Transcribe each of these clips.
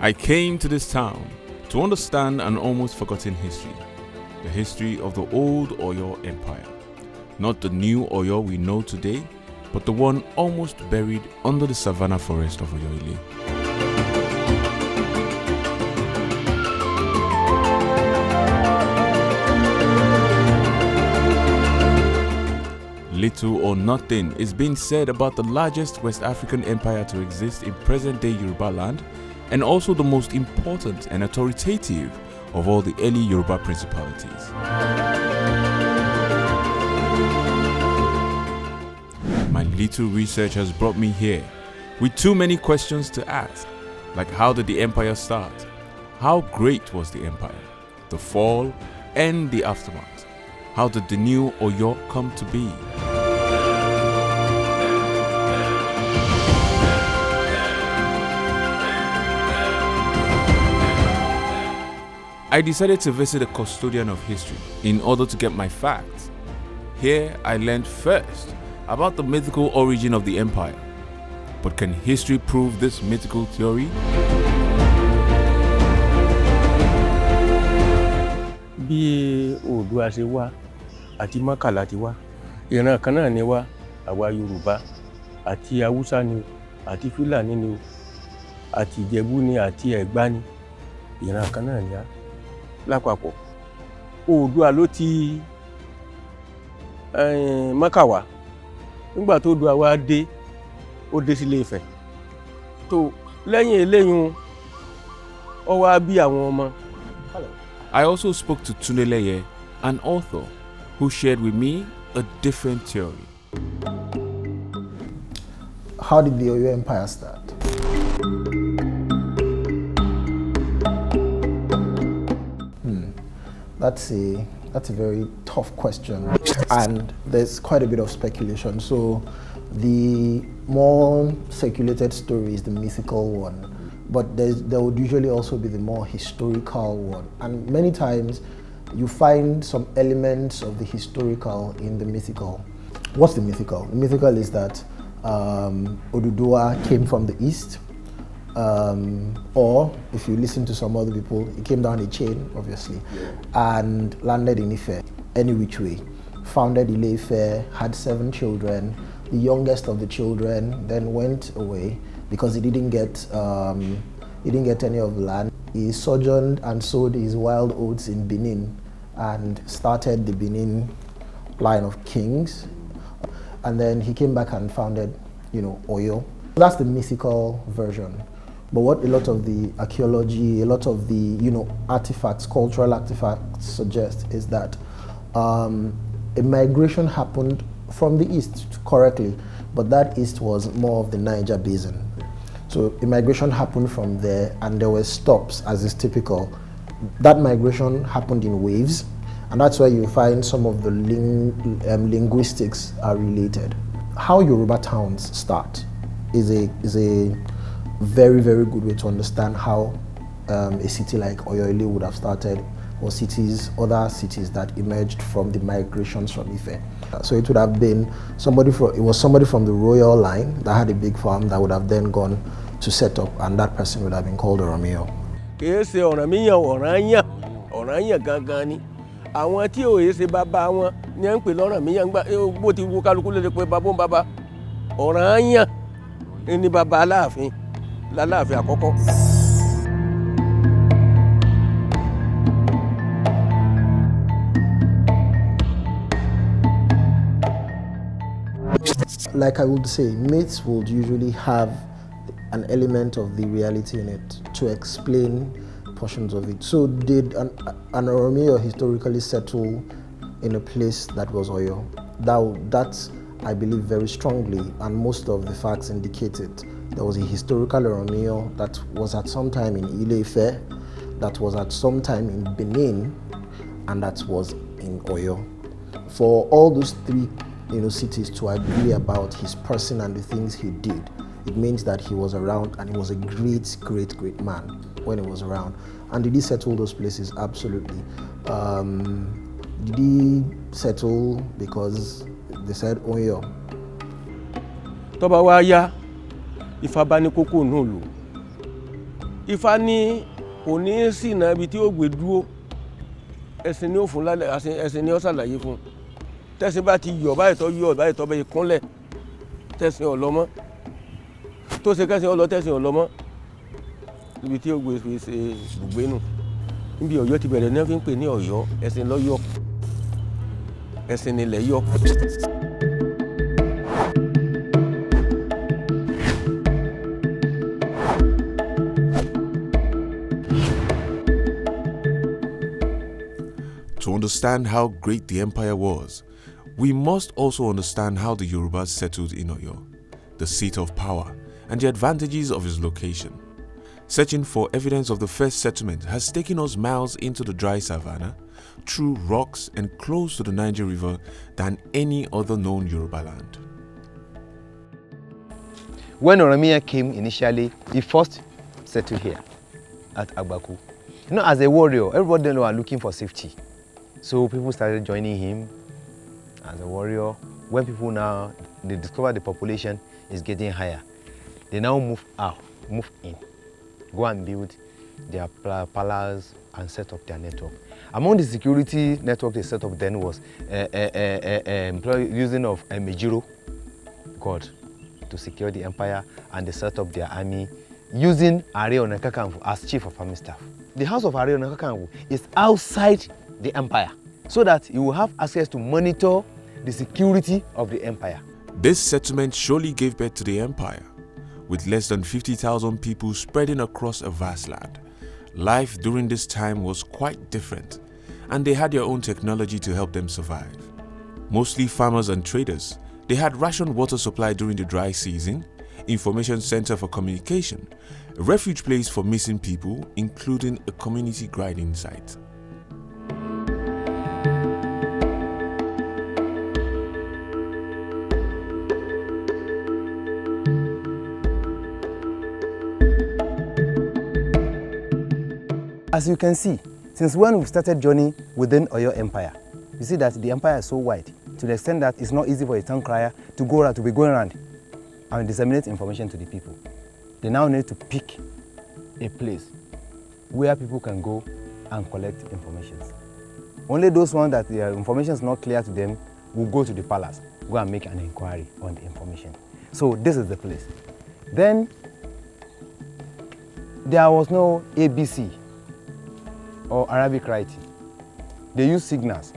I came to this town to understand an almost forgotten history, the history of the old Oyo Empire. Not the new Oyo we know today, but the one almost buried under the savanna forest of Oyo. Little or nothing is being said about the largest West African empire to exist in present-day Yoruba land, and also the most important and authoritative of all the early Yoruba principalities. My little research has brought me here with too many questions to ask, like how did the empire start? How great was the empire? The fall and the aftermath. How did the new Oyo come to be? I decided to visit a custodian of history in order to get my facts. Here I learned first about the mythical origin of the empire. But can history prove this mythical theory? Bí Oòduà ṣe wá àti Mythical ti wá, ìran kan náà ni wá, àwa Yorùbá àti Haúsá ni àti Fúlàní ni àti Ìjẹ̀bú ni àti Ẹ̀gbá ni, ìran kan náà ni a lápapọ̀. Oòduà ló ti Mythical wá. Nígbà tó Oòduà wá dé, ó dé sí Ilé-Ifẹ̀. Tó lẹ́yìn eléyìí ó wá bí àwọn ọmọ. I also spoke to Tundeleye, an author, who shared with me a different theory. How did the Oyo Empire start? That's a very tough question, and there's quite a bit of speculation. So the more circulated story is the mythical one, but there would usually also be the more historical one. And many times you find some elements of the historical in the mythical. What's the mythical? The mythical is that Oduduwa came from the east, or if you listen to some other people, he came down a chain, obviously, and landed in Ife, any which way. Founded Ile-Ife, had 7 children. The youngest of the children then went away because he didn't get any of the land. He sojourned and sowed his wild oats in Benin and started the Benin line of kings. And then he came back and founded, Oyo. That's the mythical version. But what a lot of the archaeology, a lot of the, artifacts, cultural artifacts suggest is that a migration happened from the east, correctly, but that east was more of the Niger basin. So a migration happened from there, and there were stops, as is typical. That migration happened in waves, and that's why you find some of the linguistics are related. How Yoruba towns start is a very, very good way to understand how a city like Oyo would have started, or other cities that emerged from the migrations from Ife. So it would have been somebody from the royal line that had a big farm that would have then gone to set up, and that person would have been called Oromio. Gangan ni. Àwọn tí ó ṣe bàbá wọn ni ń pè l'Ọ̀rànmíyàn gbà bó ti wo kálukú lè pé bàbá Ọ̀rànyàn ni bàbá Aláàfin àkọ́kọ́. Like I would say, myths would usually have an element of the reality in it to explain portions of it. So did an Oromio historically settle in a place that was Oyo? That's, I believe, very strongly, and most of the facts indicate it. There was a historical Oromio that was at some time in Ile-Ife, that was at some time in Benin, and that was in Oyo. For all those 3 cities to agree about his person and the things he did, it means that he was around, and he was a great, great, great man when he was around. And did he settle those places? Absolutely. Did he settle because they said Oyo? Tó bá wá yá, Ifá bá ní kókó nù lù. Ifá ní kò ní sínà ibi tí ó gbé dúró ẹ̀sìn ni ó fún lálẹ́ ẹ̀sìn ni ó ṣàlàyé fún tẹ̀sìn bá ti yọ̀ báyìí tó bẹ́ẹ̀ kúnlẹ̀ tẹ̀sìn ọ̀lọ́mọ́ tó ṣe kẹ́sìn ọlọ́ tẹ̀sìn ọ̀lọ́mọ́ ibi tí ó gbé ṣe ibùgbé nù níbi Ọ̀yọ́ ti bẹ̀rẹ̀ ní wọ́n fi ń pè ní Ọ̀yọ́ ẹ̀sìn lọ́yọ̀ ẹ̀sìn nílẹ̀ yọ̀. To understand how great the empire was, we must also understand how the Yorubas settled in Oyo, the seat of power, and the advantages of its location. Searching for evidence of the first settlement has taken us miles into the dry savannah, through rocks and close to the Niger River than any other known Yoruba land. When Oromia came initially, he first settled here at Agbaku. You know, as a warrior, everybody were looking for safety. So people started joining him as a warrior. When people now, they discover the population is getting higher, they now move out, move in, go and build their palace and set up their network. Among the security network they set up then was using of a Mejiro god to secure the empire, and they set up their army using Are Onakakanfu as chief of army staff. The house of Are Onakakanfu is outside the empire, so that you will have access to monitor the security of the empire. This settlement surely gave birth to the empire. With less than 50,000 people spreading across a vast land, life during this time was quite different, and they had their own technology to help them survive. Mostly farmers and traders, they had rationed water supply during the dry season, information center for communication, a refuge place for missing people, including a community grinding site. As you can see, since when we started journey within Oyo Empire, you see that the empire is so wide, to the extent that it's not easy for a town crier to go around, to be going around and disseminate information to the people. They now need to pick a place where people can go and collect information. Only those ones that the information is not clear to them will go to the palace, go and make an inquiry on the information. So this is the place. Then there was no ABC or Arabic writing. They use signals.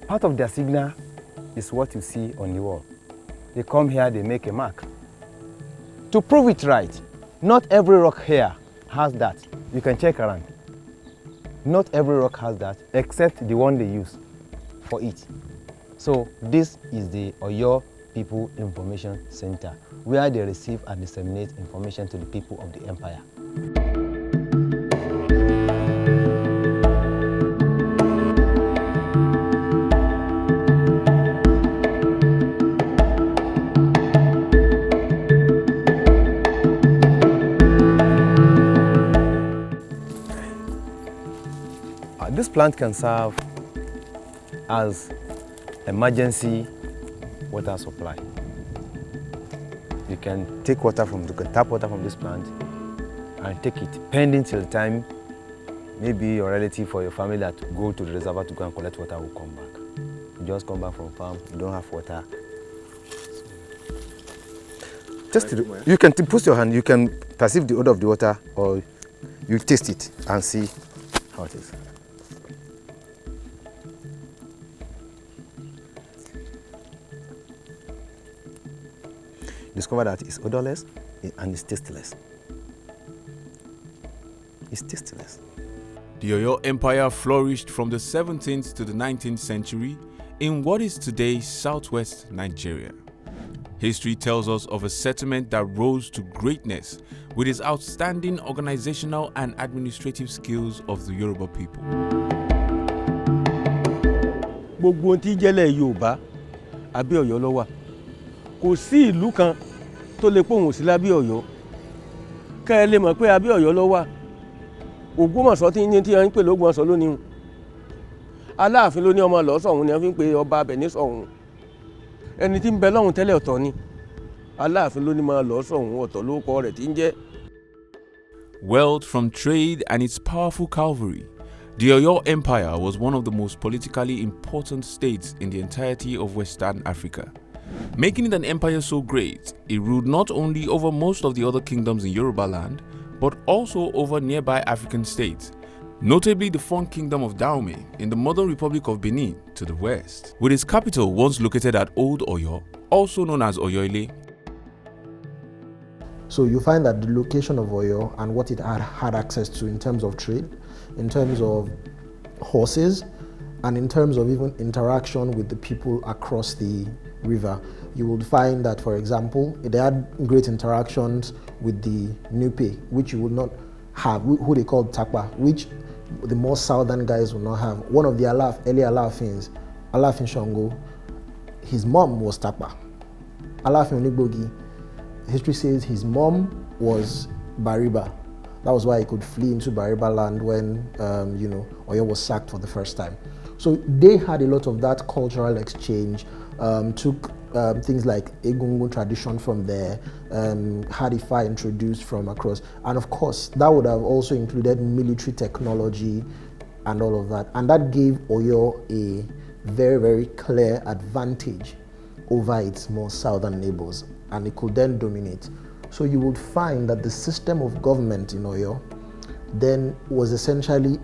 Part of their signal is what you see on the wall. They come here, they make a mark. To prove it right, not every rock here has that. You can check around. Not every rock has that, except the one they use for it. So this is the Oyo People Information Center, where they receive and disseminate information to the people of the empire. This plant can serve as emergency water supply. You can take water from, you can tap water from this plant and take it pending till time maybe your relative or your family that go to the reservoir to go and collect water will come back. You just come back from farm, you don't have water. Just you can put your hand, you can perceive the odor of the water, or you taste it and see how it is. Discover that it's odorless and it's tasteless. It's tasteless. The Oyo Empire flourished from the 17th to the 19th century in what is today southwest Nigeria. History tells us of a settlement that rose to greatness with its outstanding organizational and administrative skills of the Yoruba people. Gbogbo tí jẹ́lẹ̀ Yorùbá àbí Ọ̀yọ́ ló wà. Kò sí ìlú kan tó lè pòun sí lábí Ọ̀yọ́. Kẹ́ ẹ lè mọ̀ pé àbí Ọ̀yọ́ ló wà. Ògbómọ̀ṣọ́ tí ní tí wọ́n ń pè l'Ógbómọ̀ṣọ́ lónìí. Aláàfin ló ní ọmọ lọ sọ́hun ni wọ́n fi ń pe ọba abẹ ní sọ́hun. Ẹni tí ń bẹ lọ́hun tẹ́lẹ̀ ọ̀tọ̀ ni. Aláàfin ló ní máa lọ sọ́hun ọ̀tọ̀ lórúkọ rẹ̀ tí ń jẹ́. Wealth from trade and its powerful cavalry, the Oyo Empire was one of the most politically important states in the entirety of Western Africa. Making it an empire so great, it ruled not only over most of the other kingdoms in Yoruba land, but also over nearby African states, notably the Fon Kingdom of Dahomey in the modern Republic of Benin to the west, with its capital once located at Old Oyo, also known as Oyo-Ile. So you find that the location of Oyo and what it had access to in terms of trade, in terms of horses, and in terms of even interaction with the people across the river, you would find that, for example, they had great interactions with the Nupe, which you would not have, who they called Takpa, which the more southern guys would not have. One of the early Alaafins, Alaafin Shango, his mom was Takpa. Alaafin Onigbogi, history says his mom was Bariba. That was why he could flee into Bariba land when Oyo was sacked for the first time. So they had a lot of that cultural exchange, took things like Egungun tradition from there, had Ifa introduced from across. And of course, that would have also included military technology and all of that. And that gave Oyo a very, very clear advantage over its more southern neighbors, and it could then dominate. So you would find that the system of government in Oyo then was essentially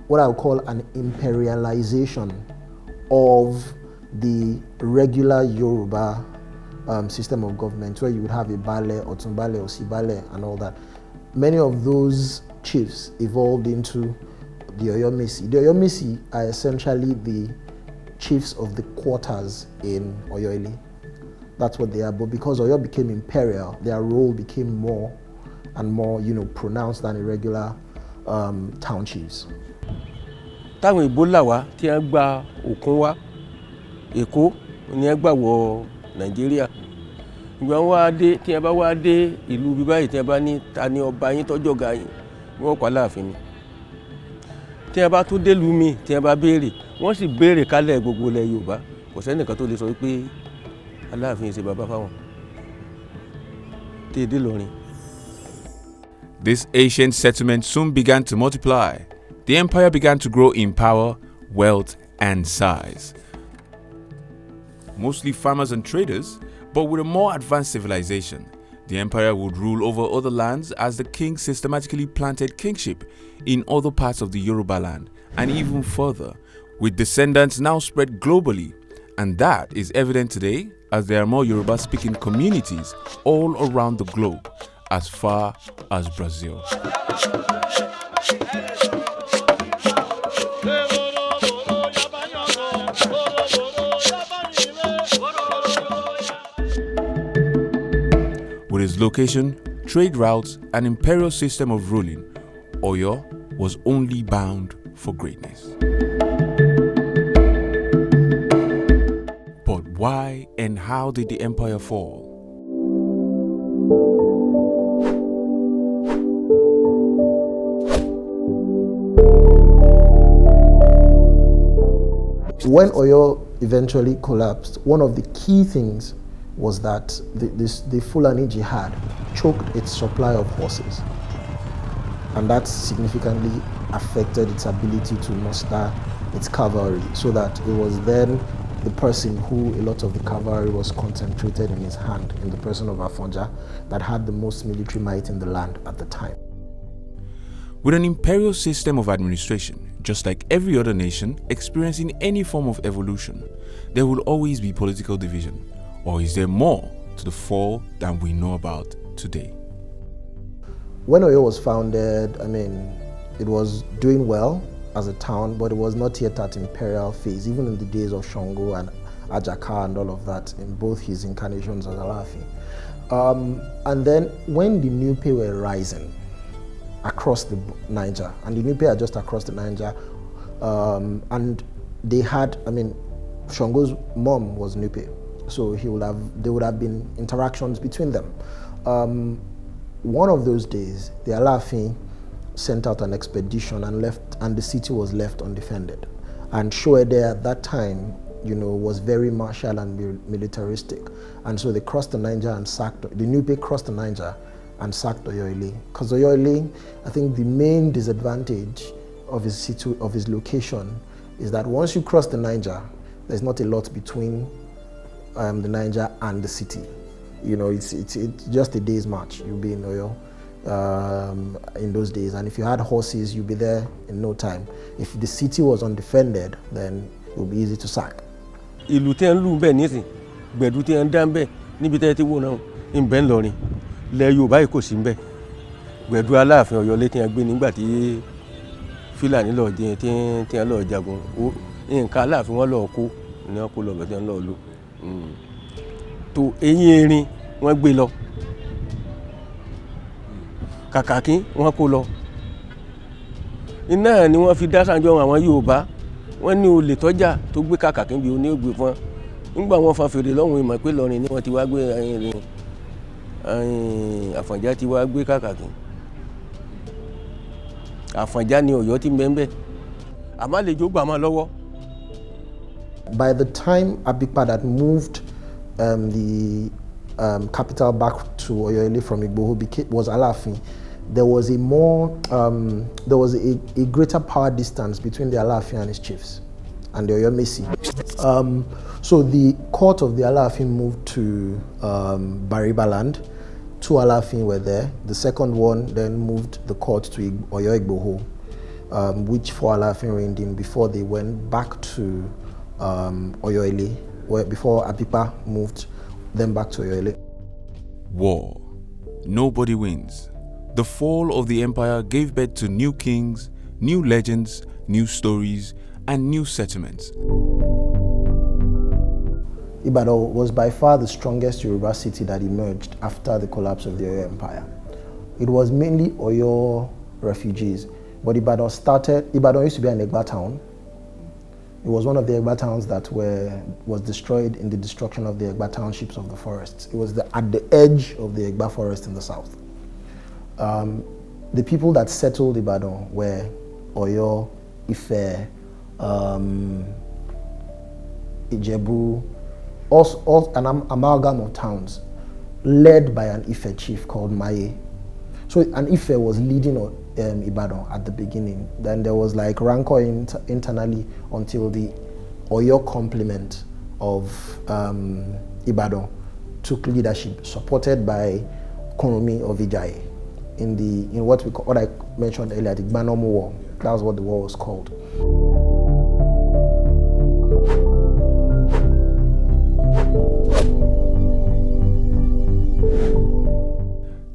what I would call an imperialization of the regular Yoruba system of government, where you would have a Bale, Otunbale, Osibale, and all that. Many of those chiefs evolved into the Oyomesi. The Oyomesi are essentially the chiefs of the quarters in Oyo-Ile. That's what they are. But because Oyo became imperial, their role became more and more, pronounced than irregular town chiefs. Táwọn Ìgbò là wá tí wọ́n gba òkun wá, Èkó ni wọ́n gbà wọ Nàìjíríà. Ìgbà wọn wá dé, tí wọ́n bá wá dé ìlú bí báyìí, tí wọ́n bá ní ta ni ọba yín tọ́jú ọ̀gá yín, wọ́n kọ́ Aláàfin ni. Tí wọ́n bá tún dé ìlú mi, tí wọ́n bá béèrè, wọ́n sì béèrè kálẹ̀ gbogbo ilẹ̀ Yorùbá. Kò sẹ́nìkan tó lè sọ wípé Aláàfin ṣe bàbá fáwọn. Tí èdè lọrin. This ancient settlement soon began to multiply. The empire began to grow in power, wealth, and size. Mostly farmers and traders, but with a more advanced civilization, the empire would rule over other lands as the king systematically planted kingship in other parts of the Yoruba land and even further, with descendants now spread globally. And that is evident today as there are more Yoruba-speaking communities all around the globe, as far as Brazil. With its location, trade routes, and imperial system of ruling, Oyo was only bound for greatness. But why and how did the empire fall? When Oyo eventually collapsed, one of the key things was that the Fulani jihad choked its supply of horses, and that significantly affected its ability to muster its cavalry, so that it was then the person who a lot of the cavalry was concentrated in his hand, in the person of Afonja, that had the most military might in the land at the time. With an imperial system of administration, just like every other nation experiencing any form of evolution, there will always be political division. Or is there more to the fall than we know about today? When Oyo was founded, it was doing well as a town, but it was not yet at imperial phase, even in the days of Shango and Ajaka and all of that, in both his incarnations as Alaafin. And then when the Nupe were rising across the Niger, and the Nupe are just across the Niger, and they had, Shango's mom was Nupe, so there would have been interactions between them. One of those days, the Alaafin sent out an expedition and the city was left undefended. And Shoede at that time, was very martial and militaristic. And so they crossed the Niger and sacked, the Nupe crossed the Niger and sacked Oyo. Because Oyo, I think the main disadvantage of his location is that once you cross the Niger, there's not a lot between the Niger and the city. You know, it's just a day's march. You'll be in Oyo in those days, and if you had horses, you'll be there in no time. If the city was undefended, then it would be easy to sack. Ìlú tí ń lù bẹ́ẹ̀ nísìn, gbẹ̀dú tí ń dá bẹ́ẹ̀ níbi tẹ́ ti wò náà ń bẹ ńlọrin. Ilẹ̀ Yorùbá yìí kò sí ńbẹ̀. Gbẹ̀dú Aláàfin Ọ̀yọ́ létí ń gbé nígbà tí Fúlàní lọ jẹ tí ń lọ jagun. Nǹkan Aláàfin wọn lọ kó ní wọn kó lọ bẹ̀ tí ń lọ lò. Tó eyín erin wọ́n gbé lọ. Kàkàkí wọ́n kó lọ. Iná ni wọ́n fi dá sànjọ́ àwọn Yorùbá. Wọ́n ní olè tọ́jà tó gbé kàkàkí bí oní ògbé fún. Nígbà wọ́n fa fèrè lọ́hùn ìmọ̀ pé lọ́rin ni wọ́n ti wá gbé Àfọ̀njá ti wá gbé kàkàkí. Àfọ̀njá ni Ọ̀yọ́ ti mbẹ́mbẹ́. Àmọ́ àlejò gbà mọ́ lọ́wọ́. By the time Abikpa had moved the capital back to Oyo from Igboho was Alaafin, there was a greater power distance between the Alaafin and his chiefs and the Oyomesi. So the court of the Alaafin moved to Bariba land. 2 Alaafin were there. The second one then moved the court to Oyo Igboho, which 4 Alaafin reigned in before they went back to Oyo, before Abikpa moved them back to Oyo. War. Nobody wins. The fall of the empire gave birth to new kings, new legends, new stories, and new settlements. Ibadan was by far the strongest Yoruba city that emerged after the collapse of the Oyo Empire. It was mainly Oyo refugees, but Ibadan used to be an Egba town. It was one of the Egba towns that was destroyed in the destruction of the Egba townships of the forests. It was at the edge of the Egba forest in the south. The people that settled Ibadan were Oyo, Ife, Ijebu, an amalgam of towns led by an Ife chief called Maye. So an Ife was leading Ibadan at the beginning. Then there was like rancor internally until the Oyo complement of Ibadan took leadership, supported by Kunrumi of Ijaye in what I mentioned earlier, the Gbanomo War. That was what the war was called.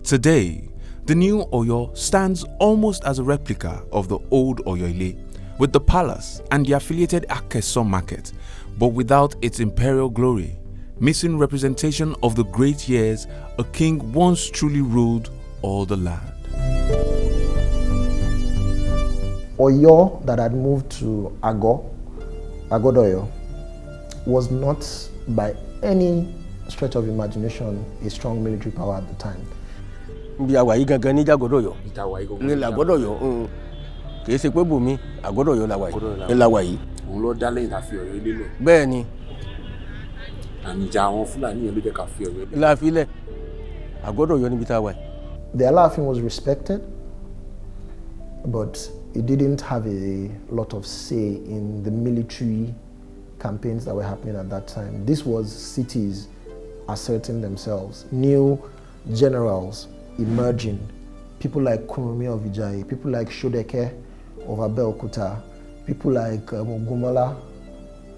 Today, the new Oyo stands almost as a replica of the old Oyo, with the palace and the affiliated Akeso market, but without its imperial glory, missing representation of the great years a king once truly ruled all the land. Oyo that had moved to Agodoyo, was not by any stretch of imagination a strong military power at the time. Bí àwa yìí gangan ní Jagodoyo. Ní Lagodoyo. Kì í ṣe pé bòmí Agodoyo làwa yìí. Ní làwa yìí. Òun ló dá lẹ́yìn tá fi Ọ̀yọ́ ilé lẹ̀. Bẹ́ẹ̀ ni. Àníjà àwọn Fúlàní yẹn ló jẹ́ ká fi Ọ̀yọ́ ilé. La fi lẹ̀. Agodoyo níbi tá a wà yìí. The Alaafin was respected, but it didn't have a lot of say in the military campaigns that were happening at that time. This was cities asserting themselves, new generals emerging, people like Kunrumi of Ijaye, people like Shodeke of Abeokuta, people like Ogunmola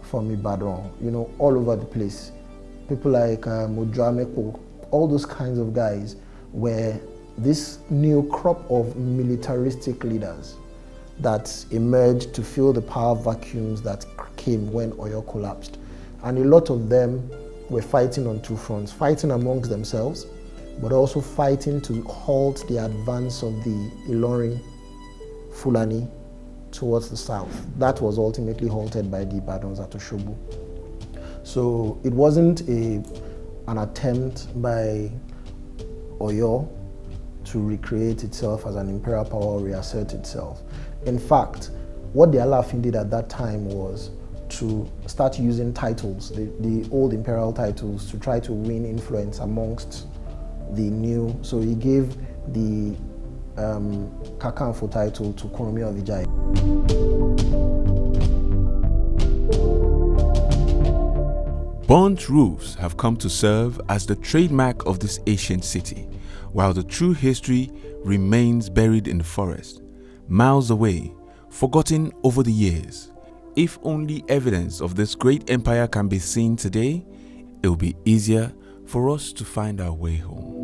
from Ibadan, all over the place. People like Mojamepo, all those kinds of guys were this new crop of militaristic leaders that emerged to fill the power vacuums that came when Oyo collapsed. And a lot of them were fighting on 2 fronts, fighting amongst themselves, but also fighting to halt the advance of the Ilorin Fulani towards the south. That was ultimately halted by the Ibadans at Osogbo. So it wasn't an attempt by Oyo to recreate itself as an imperial power or reassert itself. In fact, what the Alaafin did at that time was to start using titles, the old imperial titles, to try to win influence amongst so he gave the Kakanfo title to Kuromi of Ijai. Burnt roofs have come to serve as the trademark of this ancient city, while the true history remains buried in the forest, miles away, forgotten over the years. If only evidence of this great empire can be seen today, it will be easier for us to find our way home.